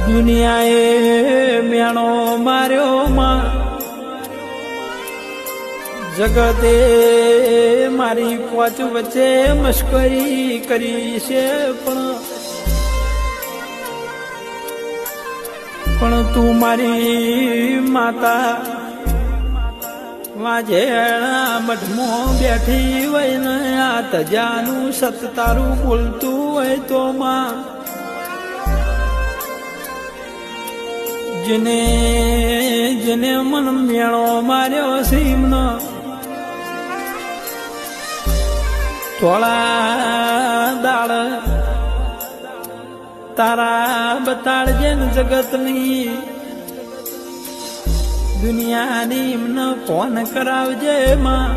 દુનિયાએ મેણો માર્યો માં, જગતે મારી પોચ વચ્ચે મશ્કરી કરી છે, પણ તું મારી માતા વાજેણા મઠમાં બેઠી હોય ને આ તજાનું સત તારું બોલતું હોય તો માં, જેને જેને મન મેળો માર્યો સીમનો થોડા દાળ તારા બતાડજે ને જગતની દુનિયાની એમને ફોન કરાવજે માં,